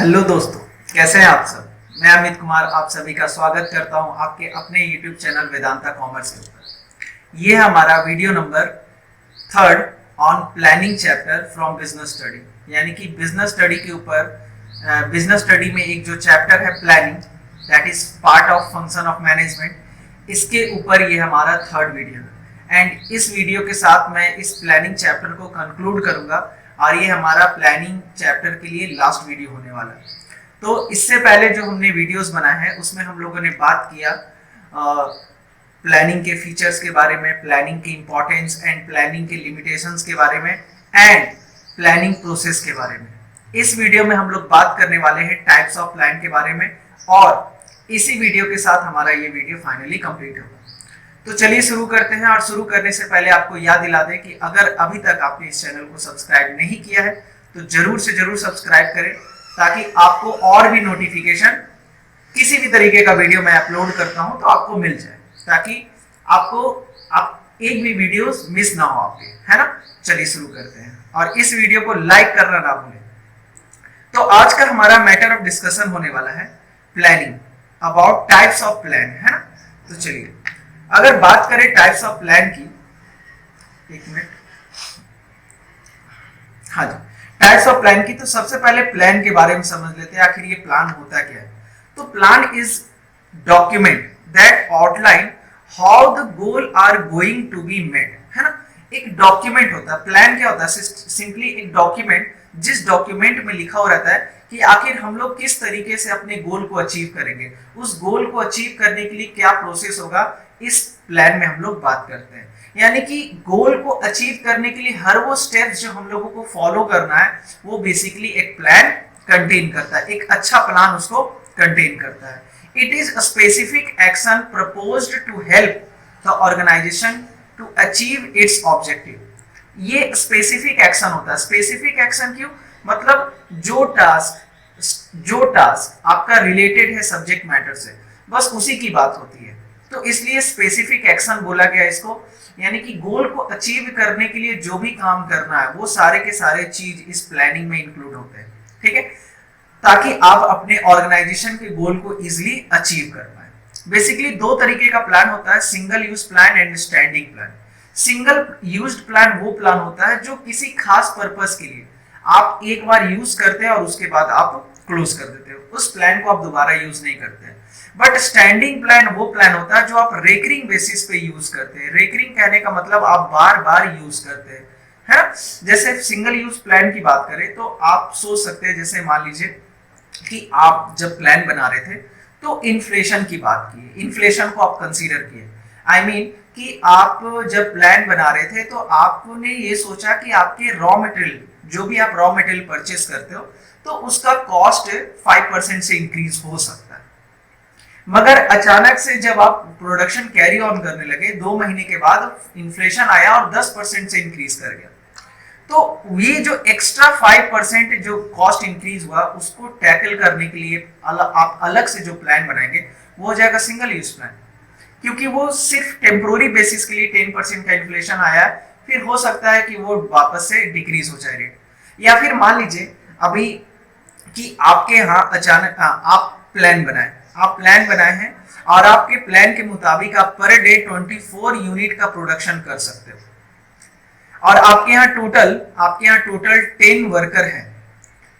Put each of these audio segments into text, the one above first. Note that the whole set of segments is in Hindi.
हेलो दोस्तों, कैसे हैं आप सब। मैं अमित कुमार आप सभी का स्वागत करता हूं आपके अपने यूट्यूब चैनल वेदांता कॉमर्स के ऊपर। ये है हमारा video number 3 on planning chapter from business study, यानी कि बिजनेस स्टडी के ऊपर बिजनेस स्टडी में एक जो चैप्टर है planning, that is part of function of management, इसके ऊपर ये हमारा 3rd वीडियो है। एंड इस वीडियो के साथ मैं इस प्लानिंग चैप्टर को कंक्लूड करूंगा और ये हमारा प्लानिंग चैप्टर के लिए लास्ट वीडियो होने वाला है। तो इससे पहले जो हमने वीडियोस बनाए हैं उसमें हम लोगों ने बात किया प्लानिंग के फीचर्स के बारे में, प्लानिंग की इंपॉर्टेंस एंड प्लानिंग के लिमिटेशंस के बारे में एंड प्लानिंग प्रोसेस के बारे में। इस वीडियो में हम लोग बात करने वाले हैं टाइप्स ऑफ प्लान के बारे में और इसी वीडियो के साथ हमारा ये वीडियो फाइनली कंप्लीट होगा। तो चलिए शुरू करते हैं। और शुरू करने से पहले आपको याद दिला दें कि अगर अभी तक आपने इस चैनल को सब्सक्राइब नहीं किया है तो जरूर से जरूर सब्सक्राइब करें, ताकि आपको और भी नोटिफिकेशन किसी भी तरीके का वीडियो मैं अपलोड करता हूं तो आपको मिल जाए, ताकि आप एक भी वीडियो मिस ना हो आपके, है ना। चलिए शुरू करते हैं और इस वीडियो को लाइक करना ना भूलें। तो आज का हमारा मैटर ऑफ डिस्कशन होने वाला है planning, about types of plan, है ना। तो चलिए अगर बात करें टाइप्स ऑफ प्लान की, एक मिनट, हाँ जी, टाइप्स ऑफ प्लान की, तो सबसे पहले प्लान के बारे में समझ लेते हैं आखिर ये प्लान होता क्या है। तो plan is document that outline how the goal are going to be made, है ना। एक डॉक्यूमेंट होता है, प्लान क्या होता है, सिंपली एक डॉक्यूमेंट जिस डॉक्यूमेंट में लिखा हो रहता है कि आखिर हम लोग किस तरीके से अपने गोल को अचीव करेंगे, उस गोल को अचीव करने के लिए क्या प्रोसेस होगा, इस प्लान में हम लोग बात करते हैं। यानी कि गोल को अचीव करने के लिए हर वो स्टेप्स जो हम लोगों को फॉलो करना है वो बेसिकली एक प्लान कंटेन करता है, एक अच्छा प्लान उसको कंटेन करता है। It is a specific action proposed to help the organisation to achieve its objective. ये स्पेसिफिक एक्शन होता है। स्पेसिफिक एक्शन क्यों, मतलब जो टास्क आपका रिलेटेड है सब्जेक्ट मैटर से, बस उसी की बात होती है, तो इसलिए स्पेसिफिक एक्शन बोला गया इसको। यानी कि गोल को अचीव करने के लिए जो भी काम करना है वो सारे के सारे चीज इस प्लानिंग में इंक्लूड होते हैं, ठीक है, ताकि आप अपने ऑर्गेनाइजेशन के गोल को इजीली अचीव कर पाए। बेसिकली दो तरीके का प्लान होता है, single use plan and standing plan. Single used plan वो प्लान होता है जो किसी खास पर्पस के लिए आप एक बार यूज करते हैं और उसके बाद आप क्लोज कर देते हो, उस प्लान को आप दोबारा यूज नहीं करते हैं। बट स्टैंडिंग प्लान वो प्लान होता है जो आप रेकरिंग बेसिस पे यूज करते हैं। रेकरिंग कहने का मतलब आप बार बार यूज करते हैं, है ना। जैसे सिंगल यूज प्लान की बात करें तो आप सोच सकते हैं, जैसे मान लीजिए कि आप जब प्लान बना रहे थे तो इन्फ्लेशन की बात की, इन्फ्लेशन को आप कंसीडर किए। आई मीन कि आप जब प्लान बना रहे थे तो आपने ये सोचा कि आपके रॉ मटेरियल, जो भी आप रॉ मटेरियल परचेस करते हो, तो उसका कॉस्ट 5% से इंक्रीज हो सकता है। मगर अचानक से जब आप प्रोडक्शन कैरी ऑन करने लगे, 2 महीने के बाद इन्फ्लेशन आया और 10% से इंक्रीज कर गया, तो ये जो एक्स्ट्रा 5% जो कॉस्ट इंक्रीज हुआ उसको टैकल करने के लिए आप अलग से जो प्लान बनाएंगे वो हो जाएगा सिंगल यूज प्लान। क्योंकि वो सिर्फ टेम्पोररी बेसिस के लिए 10% का इन्फ्लेशन आया, फिर हो सकता है कि वो वापस से डिक्रीज हो जाए रेट। या फिर मान लीजिए अभी कि आपके यहाँ अचानक आप प्लान बनाए हैं और आपके प्लान के मुताबिक आप पर डे 24 यूनिट का प्रोडक्शन कर सकते हो और आपके यहाँ टोटल 10 वर्कर हैं,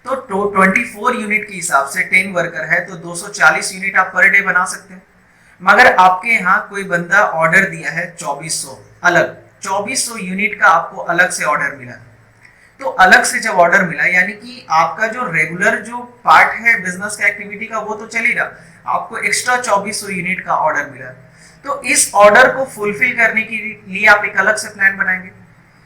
तो 24 यूनिट के हिसाब से 10 वर्कर है तो 240 यूनिट आप पर डे बना सकते हैं। मगर आपके यहाँ कोई बंदा ऑर्डर दिया है 2400 यूनिट का आपको अलग से ऑर्डर मिला, तो अलग से जब ऑर्डर मिला यानी कि आपका जो रेगुलर जो पार्ट है बिजनेस का एक्टिविटी का वो तो चलेगा, आपको एक्स्ट्रा 2400 यूनिट का ऑर्डर मिला, तो इस ऑर्डर को फुलफिल करने के लिए आप एक अलग से प्लान बनाएंगे।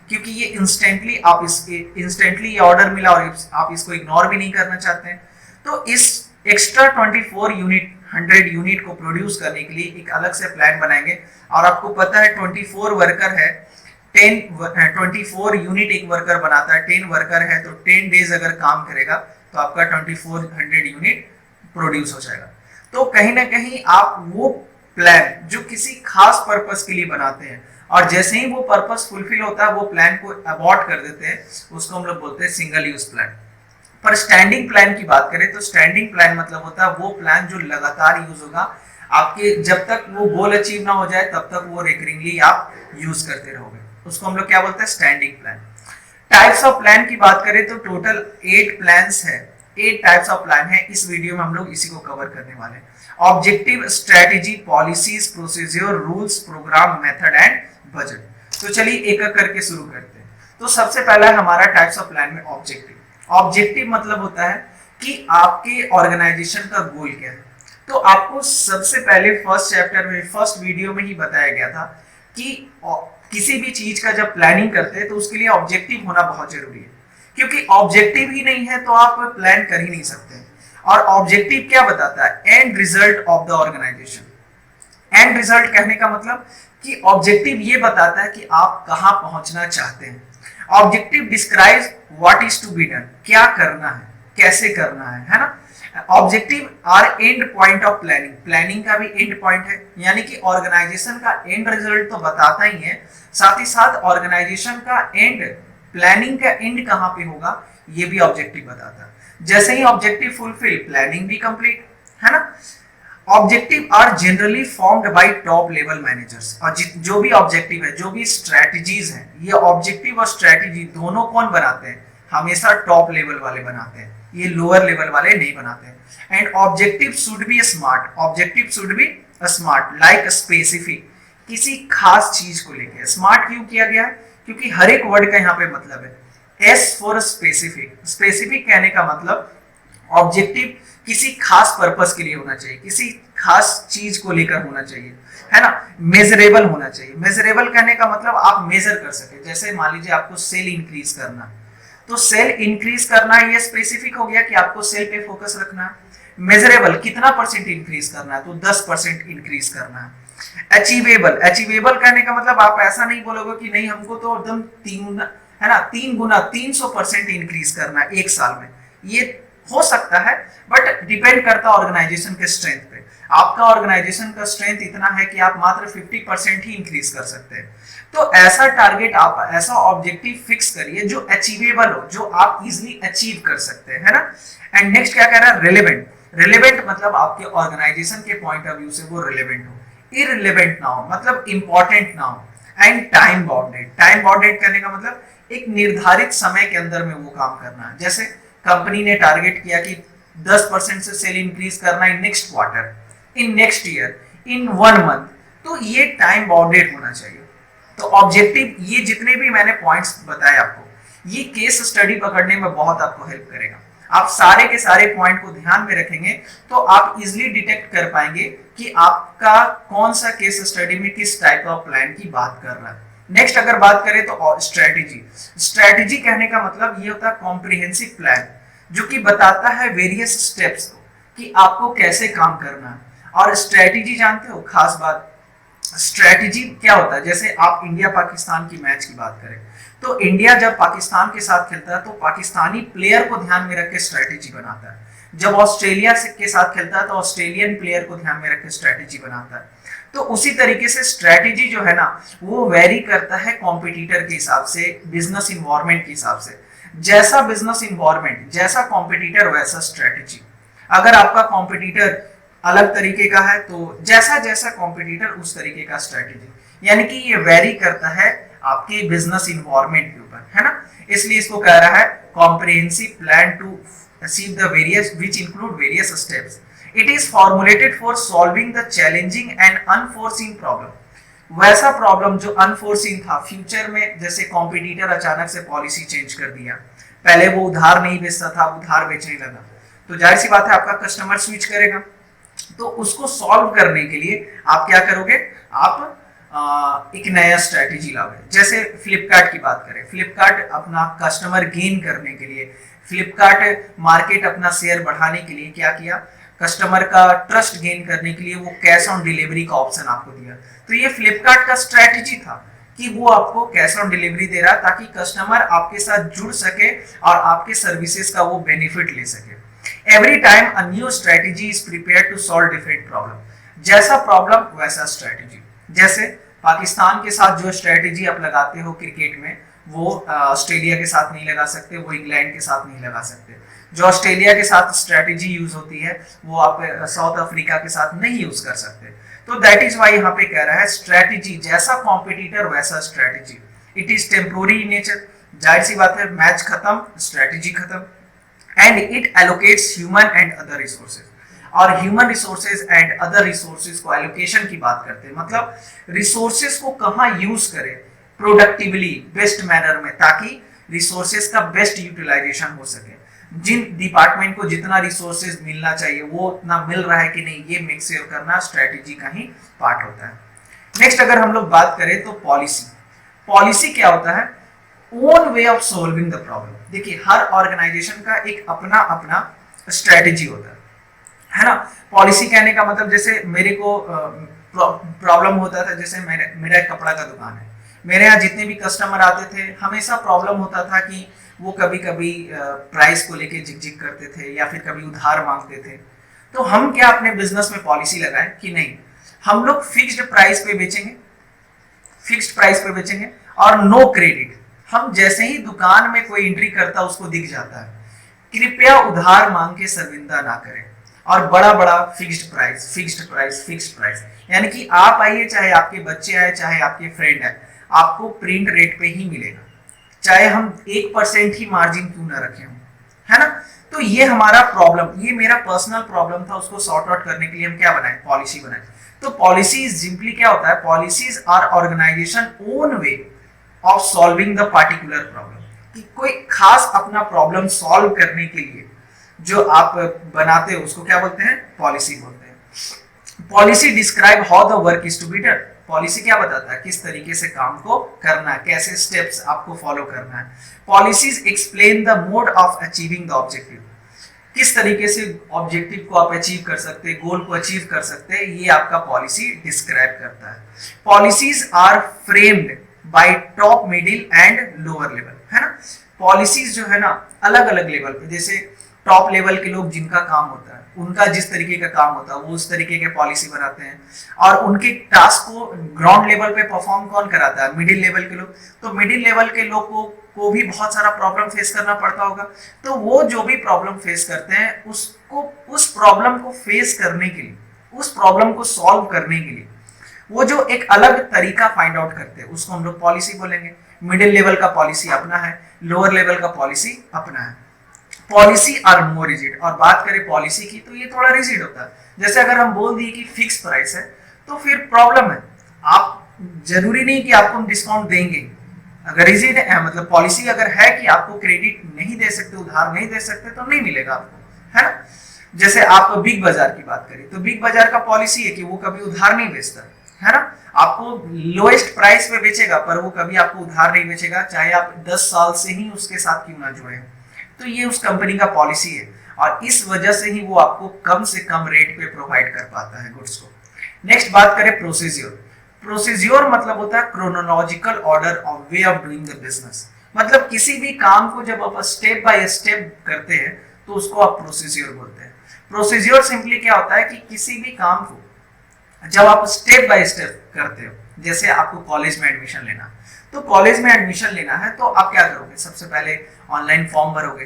क्योंकि ये इंस्टेंटली ये ऑर्डर मिला और आप इसको इग्नोर भी नहीं करना चाहते हैं, तो इस एक्स्ट्रा 100 यूनिट को प्रोड्यूस करने के लिए एक अलग से प्लान बनाएंगे। और आपको पता है 24 वर्कर है, 24 यूनिट एक वर्कर बनाता है, 10 वर्कर है तो 10 डेज अगर काम करेगा तो आपका 2400 यूनिट प्रोड्यूस हो जाएगा। तो कहीं ना कहीं आप वो प्लान जो किसी खास पर्पस के लिए बनाते हैं और जैसे ही वो पर्पस फुलफिल होता है वो प्लान को अबॉर्ट कर देते हैं, उसको हम लोग बोलते हैं सिंगल यूज प्लान। पर स्टैंडिंग प्लान की बात करें तो स्टैंडिंग प्लान मतलब होता है वो प्लान जो लगातार यूज होगा आपके, जब तक वो गोल अचीव ना हो जाए तब तक वो रिकरिंगली आप यूज करते रहोगे, उसको हम लोग क्या बोलते हैं, standing plan. Types of plan की बात करें तो टोटल 8 प्लान्स है, 8 टाइप्स ऑफ प्लान है। इस वीडियो में हम लोग इसी को कवर करने वाले हैं। Objective, strategy, policies, procedure, rules, programme, method and budget. तो चलिए एक एक करके शुरू करते हैं। तो सबसे पहला है हमारा टाइप्स ऑफ प्लान में ऑब्जेक्टिव। ऑब्जेक्टिव मतलब होता है कि आपके ऑर्गेनाइजेशन का गोल क्या है। तो आपको सबसे पहले फर्स्ट चैप्टर में, फर्स्ट वीडियो में ही बताया गया था कि किसी भी चीज का जब प्लानिंग करते हैं तो उसके लिए ऑब्जेक्टिव होना बहुत जरूरी है, क्योंकि ऑब्जेक्टिव ही नहीं है तो आप प्लान कर ही नहीं सकते। और ऑब्जेक्टिव क्या बताता है, end result of the organisation. End result कहने का मतलब कि ऑब्जेक्टिव ये बताता है कि आप कहां पहुंचना चाहते हैं। Objective describes what is to be done, क्या करना है, कैसे करना है ना। Objective are end point of planning, planning का भी एंड पॉइंट है, यानी कि ऑर्गेनाइजेशन का एंड रिजल्ट तो बताता ही है, साथ ही साथ ऑर्गेनाइजेशन का एंड, प्लानिंग का एंड कहां पे होगा ये भी ऑब्जेक्टिव बताता है। जैसे ही ऑब्जेक्टिव फुलफिल, प्लानिंग भी कंप्लीट, है ना। Objective are generally formed by top level managers, और जो भी ऑब्जेक्टिव है, जो भी स्ट्रेटजीज हैं, ये ऑब्जेक्टिव और स्ट्रेटजी दोनों कौन बनाते हैं, हमेशा टॉप लेवल वाले बनाते हैं, ये लोअर लेवल वाले नहीं बनाते हैं। And objective should be smart, objective should be smart like specific, किसी खास चीज को लेकर। स्मार्ट क्यों किया गया है, क्योंकि हर एक वर्ड का यहाँ पे मतलब है। एस फॉर स्पेसिफिक, स्पेसिफिक कहने का मतलब ऑब्जेक्टिव किसी खास पर्पस के लिए होना चाहिए, किसी खास चीज को लेकर होना चाहिए, है ना। मेजरेबल होना चाहिए, मेजरेबल कहने का मतलब आप मेजर कर सके। जैसे मान लीजिए आपको सेल इंक्रीज करना है, तो सेल इंक्रीज करना ये स्पेसिफिक हो गया कि आपको सेल पे फोकस रखना है। मेजरेबल कितना परसेंट इंक्रीज करना है, तो 10% इंक्रीज करना है। अचीवेबल, अचीवेबल कहने का मतलब आप ऐसा नहीं बोलोगे कि नहीं हमको तो एकदम 3 है ना 3 गुना 300% इंक्रीज करना है एक साल में। ये हो सकता है, बट डिपेंड करता है ऑर्गेनाइजेशन के स्ट्रेंथ पे। आपका ऑर्गेनाइजेशन का स्ट्रेंथ इतना है कि आप मात्र 50% ही इंक्रीज कर सकते हैं। तो ऐसा टारगेट, आप ऐसा ऑब्जेक्टिव फिक्स करिए जो अचीवेबल हो, जो आप इजीली अचीव कर सकते हैं, है ना। एंड नेक्स्ट क्या कह रहा है, रिलेवेंट। रिलेवेंट मतलब आपके ऑर्गेनाइजेशन के पॉइंट ऑफ व्यू से वो रिलेवेंट हो, इररिलेवेंट ना हो, मतलब इंपॉर्टेंट ना हो। And time bounded, time bounded करने का मतलब एक निर्धारित समय के अंदर में वो काम करना है। जैसे कंपनी ने टारगेट किया कि 10% से सेल इंक्रीज करना in next quarter, in next year, in 1 month, तो ये टाइम बाउंडेड होना चाहिए। तो ऑब्जेक्टिव, ये जितने भी मैंने पॉइंट्स बताए आपको, ये केस स्टडी पकड़ने में बहुत आपको हेल्प करेगा। आप सारे के सारे पॉइंट को ध्यान में रखेंगे तो आप इजिली डिटेक्ट कर पाएंगे कि आपका कौन सा केस स्टडी में किस टाइप ऑफ प्लान की बात कर रहा है। नेक्स्ट अगर बात करें तो स्ट्रेटेजी। स्ट्रेटेजी कहने का मतलब ये होता है कॉम्प्रिहेंसिव प्लान, जो कि बताता है वेरियस स्टेप्स को कि आपको कैसे काम करना है। और स्ट्रेटेजी जानते हो, खास बात, स्ट्रेटेजी क्या होता है, जैसे आप इंडिया पाकिस्तान की मैच की बात करें तो इंडिया जब पाकिस्तान के साथ खेलता है तो पाकिस्तानी प्लेयर को ध्यान में रख के स्ट्रेटेजी बनाता है। जब ऑस्ट्रेलिया के साथ खेलता है तो ऑस्ट्रेलियन प्लेयर को ध्यान में रख के स्ट्रेटेजी बनाता है। तो उसी तरीके से स्ट्रेटेजी जो है ना वो वेरी करता है कॉम्पिटिटर के हिसाब से, बिजनेस इन्वायरमेंट के हिसाब से। जैसा बिजनेस इन्वायरमेंट, जैसा कॉम्पिटिटर वैसा स्ट्रेटेजी। अगर आपका कॉम्पिटिटर अलग तरीके का है तो जैसा जैसा कॉम्पिटिटर उस तरीके का स्ट्रेटेजी, यानी कि ये वेरी करता है आपके बिजनेस इन्वायरमेंट के ऊपर, है ना। इसलिए इसको कह रहा है comprehensive plan to achieve the various which include various steps. It is formulated for solving the challenging and unforeseen problem. वैसा प्रॉब्लम जो अनफोर्सिंग था, फ्यूचर में जैसे कॉम्पिटिटर अचानक से पॉलिसी चेंज कर दिया, पहले वो उधार नहीं बेचता था, उधार बेचने लगा, तो जाहिर सी बात है आपका कस्टमर स्विच करेगा। तो उसको सॉल्व करने के लिए आप क्या करोगे, आप एक नया स्ट्रेटेजी लाओगे। जैसे फ्लिपकार्ट की बात करें, फ्लिपकार्ट अपना कस्टमर गेन करने के लिए, फ्लिपकार्ट मार्केट अपना शेयर बढ़ाने के लिए क्या किया, कस्टमर का ट्रस्ट गेन करने के लिए वो कैश ऑन डिलीवरी का ऑप्शन आपको दिया। तो ये फ्लिपकार्ट का स्ट्रेटेजी था कि वो आपको कैश ऑन डिलीवरी दे रहा है ताकि कस्टमर आपके साथ जुड़ सके और आपके सर्विसेज का वो बेनिफिट ले सके। Every time a new strategy is prepared to solve different problem. जैसा प्रॉब्लम वैसा स्ट्रेटेजी। जैसे पाकिस्तान के साथ जो स्ट्रेटेजी आप लगाते हो क्रिकेट में, वो ऑस्ट्रेलिया के साथ नहीं लगा सकते, वो इंग्लैंड के साथ नहीं लगा सकते। जो ऑस्ट्रेलिया के साथ स्ट्रेटेजी यूज होती है वो आप साउथ अफ्रीका के साथ नहीं यूज कर सकते। तो दैट इज वाई यहाँ पे कह रहा है स्ट्रेटेजी, जैसा कॉम्पिटिटर वैसा strategy. It is temporary in nature, जाहिर सी बात है, मैच खत्म, स्ट्रेटेजी खत्म। And it allocates human and other resources, और human resources and other resources को एलोकेशन की बात करते हैं, मतलब रिसोर्सेज को कहाँ यूज करें प्रोडक्टिवली, बेस्ट मैनर में, ताकि रिसोर्सेज का बेस्ट यूटिलाइजेशन हो सके। जिन डिपार्टमेंट को जितना रिसोर्सेज मिलना चाहिए वो उतना मिल रहा है कि नहीं, ये मेक श्योर करना स्ट्रेटेजी का ही पार्ट होता है। नेक्स्ट अगर हम लोग बात करें तो पॉलिसी, पॉलिसी क्या होता है? Own way of solving the problem. देखिए हर ऑर्गेनाइजेशन का एक अपना अपना स्ट्रेटेजी होता है ना। पॉलिसी कहने का मतलब जैसे मेरे को प्रॉब्लम होता था, जैसे मेरा एक कपड़ा का दुकान है, मेरे यहाँ जितने भी कस्टमर आते थे हमेशा प्रॉब्लम होता था कि वो कभी कभी प्राइस को लेके झिकझिक करते थे या फिर कभी उधार मांगते थे। तो हम क्या अपने बिजनेस में पॉलिसी लगाएं कि नहीं, हम लोग फिक्स्ड प्राइस पे बेचेंगे, फिक्स्ड प्राइस पे बेचेंगे और नो क्रेडिट। हम जैसे ही दुकान में कोई एंट्री करता उसको दिख जाता है, कृपया उधार मांग के शर्मिंदा ना करें, और बड़ा बड़ा fixed price, fixed price, fixed price, यानी कि आप आइए, चाहे आपके बच्चे आए, चाहे आपके फ्रेंड आए, आपको प्रिंट रेट पे ही मिलेगा, चाहे हम 1% ही मार्जिन क्यों ना रखे हों, है ना। तो ये हमारा प्रॉब्लम, ये मेरा पर्सनल प्रॉब्लम था, उसको सॉर्ट आउट करने के लिए हम क्या बनाए, पॉलिसी बनाए। तो पॉलिसी सिंपली क्या होता है, policies are organisation own way of solving the particular problem, कि कोई खास अपना प्रॉब्लम सॉल्व करने के लिए जो आप बनाते हो उसको क्या बोलते हैं, पॉलिसी बोलते हैं। Policy describe how the work is to be done. Policy क्या बताता है, किस तरीके से काम को करना है, कैसे स्टेप्स आपको फॉलो करना है। Policies explain the mode of achieving the objective, किस तरीके से ऑब्जेक्टिव को आप अचीव कर सकते हैं, गोल को अचीव कर सकते हैं, ये आपका पॉलिसी डिस्क्राइब करता है। Policies are framed by top, middle and lower level, है ना। पॉलिसीज जो है ना अलग अलग लेवल पे, जैसे टॉप लेवल के लोग जिनका काम होता है, उनका जिस तरीके का काम होता है वो उस तरीके के पॉलिसी बनाते हैं, और उनके टास्क को ग्राउंड लेवल पे परफॉर्म कौन कराता है, मिडिल लेवल के लोग। तो मिडिल लेवल के लोग को भी बहुत सारा प्रॉब्लम फेस करना पड़ता होगा, तो वो जो भी प्रॉब्लम फेस करते हैं उसको, उस प्रॉब्लम को फेस करने के लिए, उस प्रॉब्लम को सॉल्व करने के लिए वो जो एक अलग तरीका फाइंड आउट करते हैं उसको हम लोग पॉलिसी बोलेंगे। मिडिल लेवल का पॉलिसी अपना है, लोअर लेवल का पॉलिसी अपना है। पॉलिसी आर मोर रिजिड, और बात करें पॉलिसी की तो ये थोड़ा रिजिड होता है। जैसे अगर हम बोल दिए कि फिक्स प्राइस है तो फिर प्रॉब्लम है, आप जरूरी नहीं कि आपको हम डिस्काउंट देंगे। अगर रिजिड है मतलब पॉलिसी अगर है कि आपको क्रेडिट नहीं दे सकते, उधार नहीं दे सकते, तो नहीं मिलेगा आपको, है ना। जैसे आप बिग बाजार की बात करें तो बिग बाजार का पॉलिसी है कि वो कभी उधार नहीं बेचता, है ना। आपको लोएस्ट प्राइस पे बेचेगा पर वो कभी आपको उधार नहीं बेचेगा, चाहे आप 10 साल से ही उसके साथ क्यों ना जुड़े। तो ये उस कंपनी का पॉलिसी है, और इस वजह से ही वो आपको कम से कम रेट पे प्रोवाइड कर पाता है गुड्स को। नेक्स्ट बात करें प्रोसीज्योर। प्रोसीज्योर मतलब होता है chronological order of way of doing the business, मतलब किसी भी काम को जब आप स्टेप बाय स्टेप करते हैं तो उसको आप प्रोसीज्योर बोलते हैं। प्रोसीज्योर सिंपली क्या होता है कि किसी भी काम को जब आप स्टेप बाय स्टेप करते हो, जैसे आपको कॉलेज में एडमिशन लेना, तो कॉलेज में एडमिशन लेना है तो आप क्या करोगे, सबसे पहले ऑनलाइन फॉर्म भरोगे,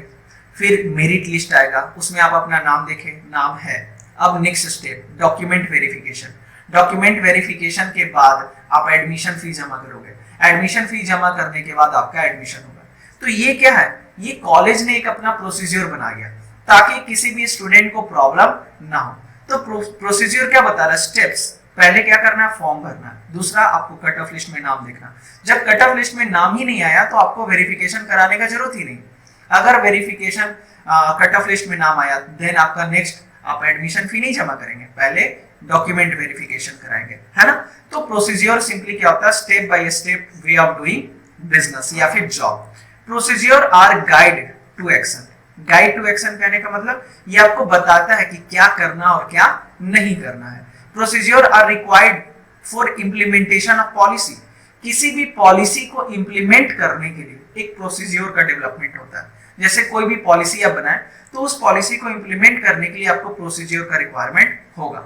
फिर मेरिट लिस्ट आएगा, उसमें आप अपना नाम देखें, नाम है। अब next step document verification, document verification के बाद आप एडमिशन फी जमा करोगे, एडमिशन फी जमा करने के बाद आपका एडमिशन होगा। तो ये क्या है, ये कॉलेज ने एक अपना प्रोसीजर बना गया ताकि किसी भी स्टूडेंट को प्रॉब्लम ना हो। तो प्रोसीजर क्या बता रहा है, स्टेप्स, पहले क्या करना है, फॉर्म भरना, दूसरा आपको कट ऑफ लिस्ट में नाम देखना। जब कट ऑफ लिस्ट में नाम ही नहीं आया तो आपको वेरिफिकेशन कराने का जरूरत ही नहीं। अगर वेरिफिकेशन कट ऑफ लिस्ट में नाम आया देन आपका नेक्स्ट आप एडमिशन फी नहीं जमा करेंगे, पहले डॉक्यूमेंट वेरिफिकेशन कराएंगे, है ना। तो प्रोसीजर सिंपली क्या होता है, step by step way of doing business या फिर job. Procedure are guide to action. Guide to action कहने का मतलब ये आपको बताता है कि क्या करना और क्या नहीं करना है। Procedure are required for implementation of policy. किसी भी पॉलिसी को इम्प्लीमेंट करने के लिए एक प्रोसीजर का डेवलपमेंट होता है। जैसे कोई भी पॉलिसी आप बनाए तो उस पॉलिसी को इम्प्लीमेंट करने के लिए आपको प्रोसीजर का रिक्वायरमेंट होगा।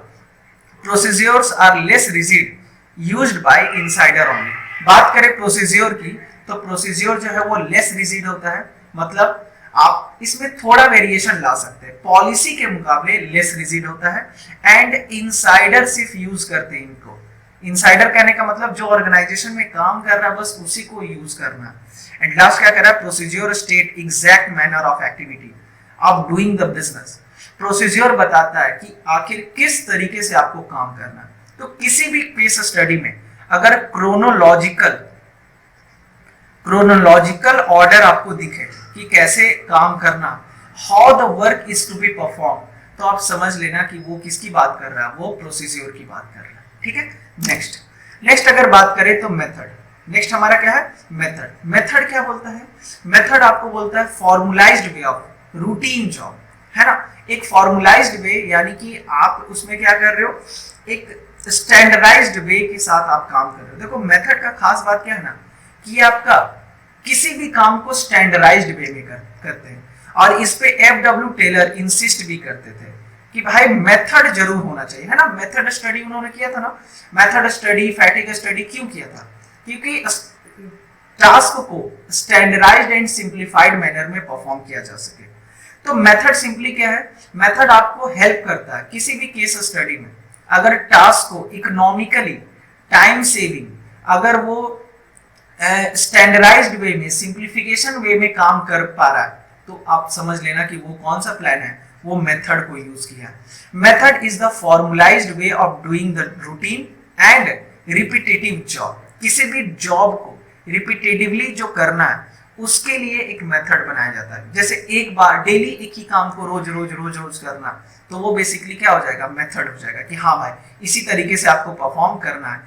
Procedures are less rigid used by insider only. बात करें प्रोसीजर की तो प्रोसीज्योर जो है वो लेस रिजिड होता है, मतलब आप इसमें थोड़ा वेरिएशन ला सकते हैं, पॉलिसी के मुकाबले लेस रिजिड होता है। एंड इनसाइडर सिर्फ यूज करते हैं इनको। इनसाइडर कहने का मतलब जो ऑर्गेनाइजेशन में काम कर रहा है बस उसी को यूज करना। एंड लास्ट क्या कर रहा है, procedure state exact manner of activity of doing the business. Procedure बताता है कि आखिर किस तरीके से आपको काम करना है। तो किसी भी केस स्टडी में अगर क्रोनोलॉजिकल ऑर्डर आपको दिखे कि कैसे काम करना, how the work is to be perform, तो आप समझ लेना कि वो किसकी बात कर रहा है, वो प्रोसीज्योर की बात कर रहा है। ठीक है, नेक्स्ट अगर बात करें तो मेथड। नेक्स्ट हमारा क्या है, मेथड क्या बोलता है, मेथड आपको बोलता है फॉर्मुलाइज्ड वे ऑफ रूटीन जॉब, है ना। एक फॉर्मुलाइज्ड वे यानी कि आप उसमें क्या कर रहे हो, एक स्टैंडर्डाइज्ड वे के साथ आप काम कर रहे हो। देखो मेथड का खास बात क्या है ना, कि आपका किसी भी काम को स्टैंडर्डाइज्ड वे में करते हैं। और इस पे एफ.डब्ल्यू. टेलर इंसिस्ट भी करते थे कि भाई मेथड जरूर होना चाहिए, है ना। मेथड स्टडी उन्होंने किया था ना, मेथड स्टडी, फैटिग स्टडी क्यों किया था, क्योंकि टास्क को स्टैंडर्डाइज्ड एंड सिंप्लीफाइड मैनर में परफॉर्म किया जा सके। तो मेथड सिंपली क्या है, मेथड आपको हेल्प करता है किसी भी केस स्टडी में। अगर टास्क को इकोनॉमिकली टाइम सेविंग, अगर वो स्टैंडर्डाइज्ड वे में, सिंप्लीफिकेशन वे में काम कर पा रहा है, तो आप समझ लेना कि वो कौन सा प्लान है, वो मेथड को यूज किया। Method is the formalised way of doing the routine and repetitive job. किसी भी जॉब को रिपीटेटिवली जो करना है उसके लिए एक मेथड बनाया जाता है। जैसे एक बार डेली एक ही काम को रोज रोज करना, तो वो बेसिकली क्या हो जाएगा, मेथड हो जाएगा कि हाँ भाई इसी तरीके से आपको परफॉर्म करना है।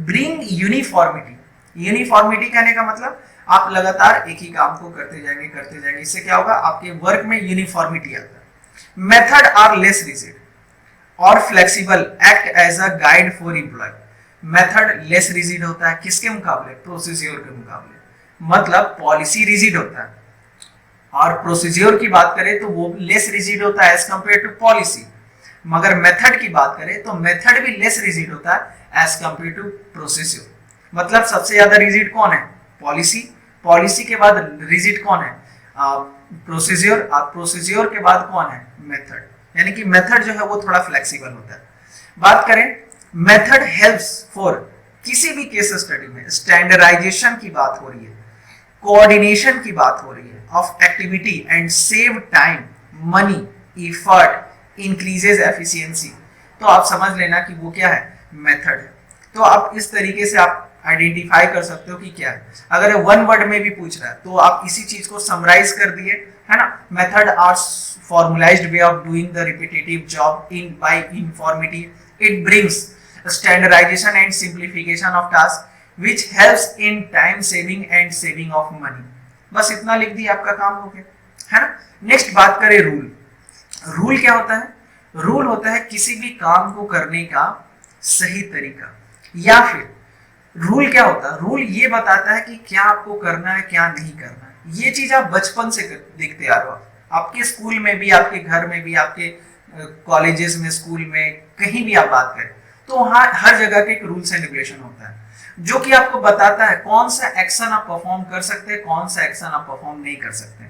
ब्रिंग यूनिफॉर्मिटी, यूनिफॉर्मिटी कहने का मतलब आप लगातार एक ही काम को करते जाएंगे, इससे क्या होगा, आपके वर्क में यूनिफॉर्मिटी आता है। मेथड आर लेस रिजिड और flexible, act as a guide for employ. Method less rigid होता है किसके मुकाबले, प्रोसीज्योर के मुकाबले, मतलब पॉलिसी रिजिड होता है। और प्रोसीज्योर की बात करें तो वो लेस रिजिड होता है एज कंपेयर टू पॉलिसी। मगर मेथड की बात करें तो मेथड भी लेस रिजिड होता है एज कंपेयर टू प्रोसीज्योर। मतलब सबसे ज्यादा रिजिड कौन है, पॉलिसी, पॉलिसी के बाद रिजिड कौन है, प्रोसीज्योर, और प्रोसीज्योर के बाद कौन है, मेथड। यानी कि मेथड जो है वो थोड़ा फ्लेक्सिबल होता है। बात करें मेथड हेल्प्स फॉर, किसी भी केस स्टडी में स्टैंडर्डाइजेशन की बात हो रही है, कोऑर्डिनेशन की बात हो रही है of activity and save time, money, effort, increases efficiency, तो आप समझ लेना कि वो क्या है, मेथड है। तो आप इस तरीके से आप आइडेंटिफाई कर सकते हो कि क्या है। अगर वन वर्ड में भी पूछ रहा है तो आप इसी चीज को समराइज कर दिए, है ना। Method are formalised way of doing the repetitive job in by uniformity, it brings standardization and simplification of task which helps in time saving and saving of money। बस इतना लिख दिया, आपका काम हो गया, है ना। नेक्स्ट बात करें रूल। रूल क्या होता है, रूल होता है किसी भी काम को करने का सही तरीका, या फिर रूल क्या होता है, रूल ये बताता है कि क्या आपको करना है क्या नहीं करना है। ये चीज आप बचपन से देखते आ रहे हो, आपके स्कूल में भी, आपके घर में भी, आपके कॉलेजेस में, स्कूल में, कहीं भी आप बात करें तो वहां हर जगह के एक रूल्स एंड रेगुलेशन होता है जो कि आपको बताता है कौन सा एक्शन आप परफॉर्म कर सकते हैं, कौन सा एक्शन आप परफॉर्म नहीं कर सकते,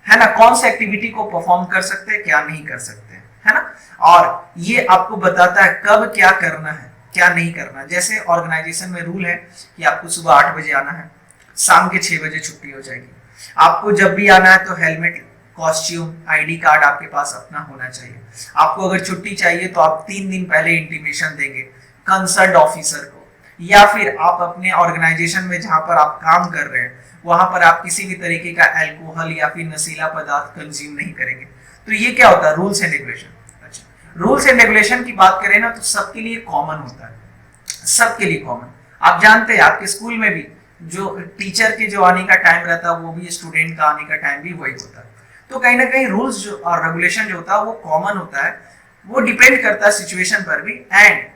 है ना। कौन सा एक्टिविटी को परफॉर्म कर सकते हैं, क्या नहीं कर सकते, है ना। और ये आपको बताता है कब क्या करना है, क्या नहीं करना। जैसे ऑर्गेनाइजेशन में रूल है कि आपको सुबह 8 बजे आना है, शाम के 6 बजे छुट्टी हो जाएगी। आपको जब भी आना है तो हेलमेट, कॉस्ट्यूम, आईडी कार्ड आपके पास अपना होना चाहिए। आपको अगर छुट्टी चाहिए तो आप 3 दिन पहले इंटीमेशन देंगे कंसर्न ऑफिसर को, या फिर आप अपने ऑर्गेनाइजेशन में जहां पर आप काम कर रहे हैं वहां पर आप किसी भी तरीके का अल्कोहल या फिर नशीला पदार्थ कंज्यूम नहीं करेंगे। तो ये क्या होता है, रूल्स एंड रेगुलेशन। अच्छा, रूल्स एंड रेगुलेशन की बात करें ना तो सबके लिए कॉमन होता है, सबके लिए कॉमन। आप जानते हैं आपके स्कूल में भी जो टीचर के जो आने का टाइम रहता है वो भी स्टूडेंट का आने का टाइम भी वही होता है। तो कहीं ना कहीं रूल्स जो और रेगुलेशन जो होता है वो कॉमन होता है, वो डिपेंड करता है सिचुएशन पर भी, एंड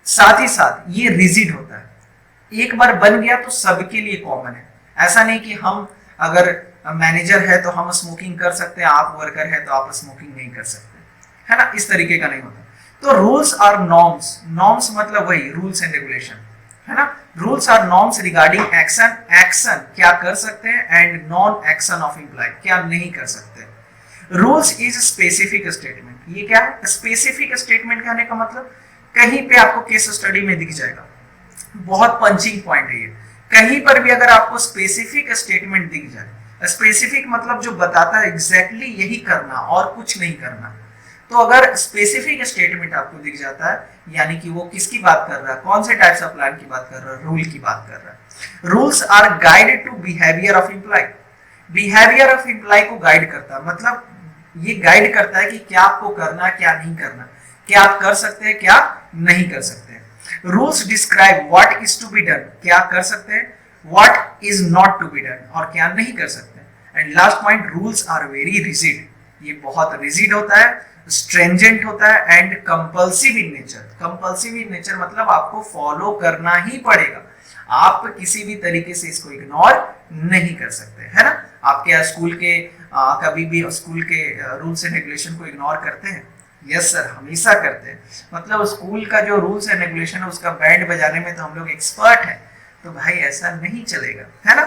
साथ ही साथ ये रिजिड होता है। एक बार बन गया तो सबके लिए कॉमन है। ऐसा नहीं कि हम अगर मैनेजर है तो हम स्मोकिंग कर सकते हैं, आप वर्कर है तो आप स्मोकिंग नहीं कर सकते, है ना। इस तरीके का नहीं होता। तो रूल्स आर नॉर्म्स, नॉर्म्स मतलब वही रूल्स एंड रेगुलेशन, है ना। Rules are norms regarding action action क्या कर सकते हैं and non action of employ क्या नहीं कर सकते। रूल्स इज स्पेसिफिक स्टेटमेंट, ये क्या है स्पेसिफिक स्टेटमेंट कहने का मतलब कहीं पे आपको केस स्टडी में दिख जाएगा, बहुत पंचिंग पॉइंट है ये। कहीं पर भी अगर आपको स्पेसिफिक स्टेटमेंट दिख जाए, स्पेसिफिक मतलब जो बताता है एग्जैक्टली यही करना और कुछ नहीं करना, तो अगर स्पेसिफिक स्टेटमेंट आपको दिख जाता है यानी कि वो किसकी बात कर रहा है, कौन से टाइप्स ऑफ प्लान की बात कर रहा है, रूल की बात कर रहा है। Rules are guide to behaviour of employ, behaviour of employ को गाइड करता है, मतलब ये गाइड करता है कि क्या आपको करना क्या नहीं करना, क्या आप कर सकते हैं क्या नहीं कर सकते। Rules describe what is to be done, क्या कर सकते हैं, what is not to be done और क्या नहीं कर सकते। And last point, rules are very rigid, ये बहुत रिजिड होता है, स्ट्रेंजेंट होता है and compulsive in nature. Compulsive in nature मतलब आपको फॉलो करना ही पड़ेगा, आप किसी भी तरीके से इसको इग्नोर नहीं कर सकते, है ना। आप क्या स्कूल के कभी भी स्कूल के रूल्स एंड रेगुलेशन को इग्नोर करते हैं? यस सर, हमेशा करते हैं। मतलब स्कूल का जो रूल्स एंड रेगुलेशन है उसका बैंड बजाने में तो हम लोग एक्सपर्ट हैं, तो भाई ऐसा नहीं चलेगा, है ना,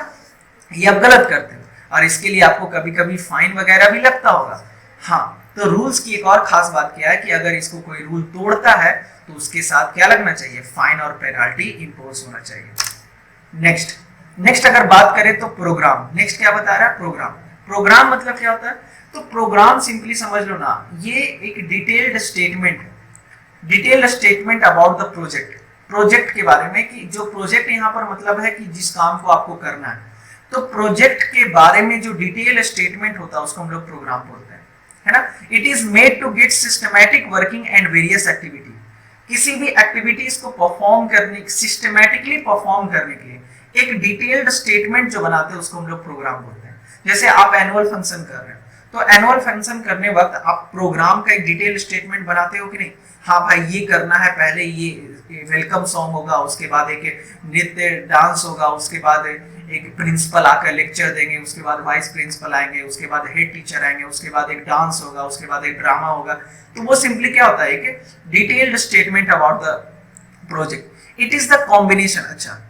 ये आप गलत करते हो और इसके लिए आपको कभी कभी फाइन वगैरह भी लगता होगा। हाँ, तो रूल्स की एक और खास बात क्या है कि अगर इसको कोई रूल तोड़ता है तो उसके साथ क्या लगना चाहिए, फाइन और पेनाल्टी इंपोज होना चाहिए। नेक्स्ट अगर बात करें तो प्रोग्राम, नेक्स्ट क्या बता रहा है, प्रोग्राम। प्रोग्राम मतलब क्या होता है, तो प्रोग्राम सिंपली समझ लो ना, ये एक detailed statement about the project, project के बारे में कि जो प्रोजेक्ट यहाँ पर मतलब है कि जिस काम को आपको करना है, तो प्रोजेक्ट के बारे में जो डिटेल स्टेटमेंट होता है उसको हम लोग प्रोग्राम बोलते हैं, है ना। It is made to get systematic working and various activity, किसी भी एक्टिविटीज को परफॉर्म करने, सिस्टमैटिकली परफॉर्म करने के लिए एक डिटेल्ड स्टेटमेंट जो बनाते हैं उसको हम लोग प्रोग्राम बोलते हैं। जैसे आप एनुअल फंक्शन कर रहे हैं, तो एनुअल फंक्शन करने वक्त आप प्रोग्राम का एक डिटेल स्टेटमेंट बनाते हो कि नहीं, हाँ भाई ये करना है, पहले ये वेलकम सॉन्ग होगा, उसके बाद एक नृत्य डांस होगा, उसके बाद एक प्रिंसिपल आकर लेक्चर देंगे, उसके बाद वाइस प्रिंसिपल आएंगे, उसके बाद हेड टीचर आएंगे, उसके बाद एक डांस होगा, उसके बाद एक ड्रामा होगा। तो वो सिंपली क्या होता है, एक detailed statement about the project. It is the combination, अच्छा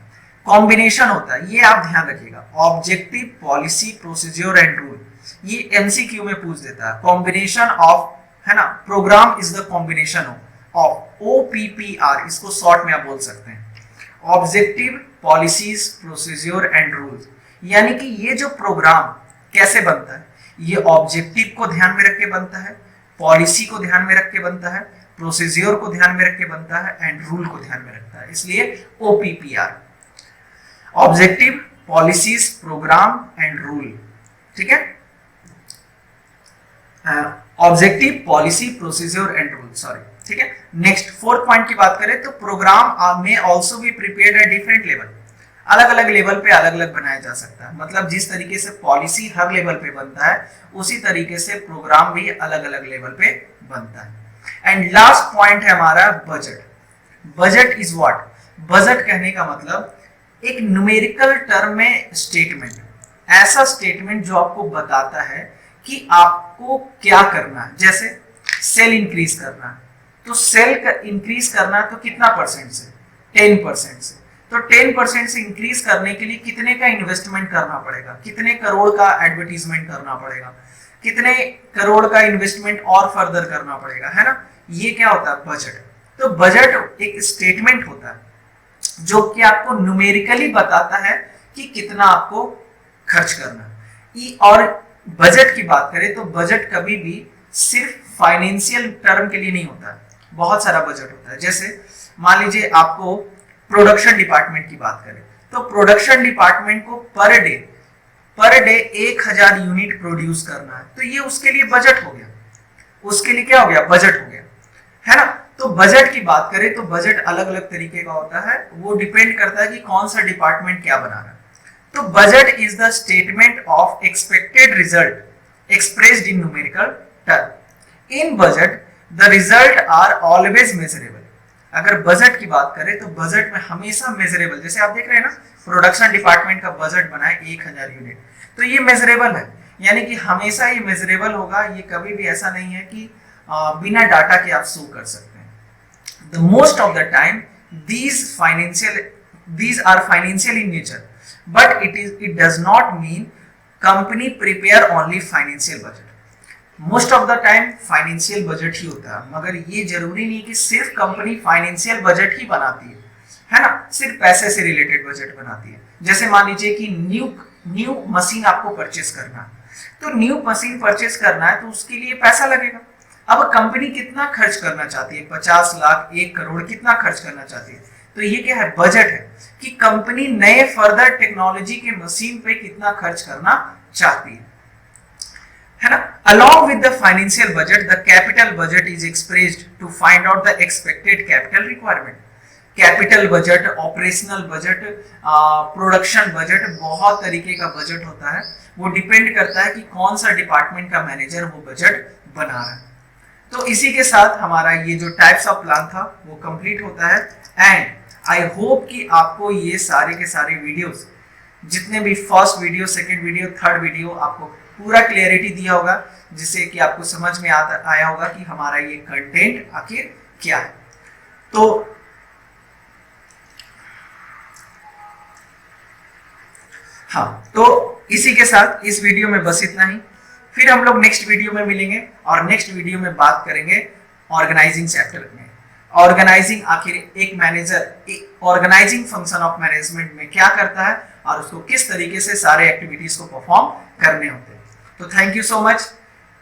कॉम्बिनेशन होता है, ये आप ध्यान रखिएगा, objective, policy, procedure and rule, ये एमसीक्यू में पूछ देता है। कॉम्बिनेशन ऑफ, है ना, programme is the combination of OPPR, इसको शॉर्ट में आप बोल सकते हैं, objective, policies, procedure and rules. यानी कि ये जो प्रोग्राम कैसे बनता है, ये ऑब्जेक्टिव को ध्यान में रख के बनता है, पॉलिसी को ध्यान में रख के बनता है, प्रोसीजर को ध्यान में रख के बनता है एंड रूल को ध्यान में रखता है, इसलिए OPPR, objective, policies, programme and rule, ठीक है। Objective, policy, procedure and rule, sorry, ठीक है। नेक्स्ट फोर्थ पॉइंट की बात करें तो प्रोग्राम में also be prepared at different level, अलग अलग लेवल पे अलग अलग बनाया जा सकता है। मतलब जिस तरीके से पॉलिसी हर लेवल पे बनता है उसी तरीके से प्रोग्राम भी अलग अलग लेवल पे बनता है। एंड लास्ट पॉइंट है हमारा budget. Budget is what, budget कहने का मतलब एक न्यूमेरिकल टर्म में स्टेटमेंट, ऐसा स्टेटमेंट जो आपको बताता है कि आपको क्या करना है। जैसे सेल इंक्रीज करना है, तो सेल इंक्रीज करना तो कितना परसेंट से, 10% से, तो 10% से इंक्रीज करने के लिए कितने का इन्वेस्टमेंट करना पड़ेगा, कितने करोड़ का एडवर्टीजमेंट करना पड़ेगा, कितने करोड़ का इन्वेस्टमेंट और फर्दर करना पड़ेगा, है ना। ये क्या होता है, बजट। तो बजट एक स्टेटमेंट होता है जो कि आपको न्यूमेरिकली बताता है कि कितना आपको खर्च करना है। और बजट की बात करें तो बजट कभी भी सिर्फ फाइनेंशियल टर्म के लिए नहीं होता है, बहुत सारा बजट होता है। जैसे मान लीजिए आपको प्रोडक्शन डिपार्टमेंट की बात करें तो प्रोडक्शन डिपार्टमेंट को पर डे 1000 यूनिट प्रोड्यूस करना है, तो ये उसके लिए बजट हो गया, उसके लिए क्या हो गया, बजट हो गया, है ना। तो बजट की बात करें तो बजट अलग अलग तरीके का होता है, वो डिपेंड करता है कि कौन सा डिपार्टमेंट क्या बना रहा है। तो budget is the statement of expected result expressed in numerical term. In budget the result are always measurable. अगर बजट की बात करें तो बजट में हमेशा मेजरेबल, जैसे आप देख रहे हैं ना प्रोडक्शन डिपार्टमेंट का बजट बना है 1000 यूनिट, तो ये मेजरेबल है, यानी कि हमेशा ये मेजरेबल होगा, ये कभी भी ऐसा नहीं है कि बिना डाटा के आप शो कर सकते हैं। The most of the time these are financial in nature, but it does not mean company prepare only financial budget. Most of the time financial budget ही होता है, मगर ये जरूरी नहीं कि सिर्फ कंपनी फाइनेंशियल बजट ही बनाती है ना, सिर्फ पैसे से रिलेटेड बजट बनाती है। जैसे मान लीजिए कि न्यू मशीन आपको परचेस करना है, तो न्यू मशीन परचेस करना है तो उसके लिए पैसा लगेगा। अब कंपनी कितना खर्च करना चाहती है, 50 लाख 1 करोड़ कितना खर्च करना चाहती है, तो ये क्या है, बजट है कि कंपनी नए फर्दर टेक्नोलॉजी के मशीन पे कितना खर्च करना चाहती है ना। Along with the financial budget, the capital budget is expressed to find out the expected capital requirement. Capital budget, operational budget, production budget, बहुत तरीके का बजट होता है, वो डिपेंड करता है कि कौन सा डिपार्टमेंट का मैनेजर वो बजट बना रहा है। तो इसी के साथ हमारा ये जो टाइप्स ऑफ प्लान था वो कंप्लीट होता है। एंड आई होप कि आपको ये सारे के सारे वीडियोस, जितने भी first video, second video, third video, आपको पूरा क्लियरिटी दिया होगा, जिससे कि आपको समझ में आया होगा कि हमारा ये कंटेंट आखिर क्या है। तो हाँ, तो इसी के साथ इस वीडियो में बस इतना ही। फिर हम लोग नेक्स्ट वीडियो में मिलेंगे और नेक्स्ट वीडियो में बात करेंगे ऑर्गेनाइजिंग चैप्टर में। ऑर्गेनाइजिंग आखिर एक manager organising function of management में क्या करता है और उसको किस तरीके से सारे एक्टिविटीज को परफॉर्म करने होते हैं। तो थैंक यू सो मच,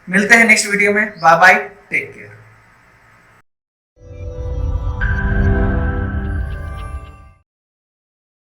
मिलते हैं नेक्स्ट वीडियो में। Bye bye, take care.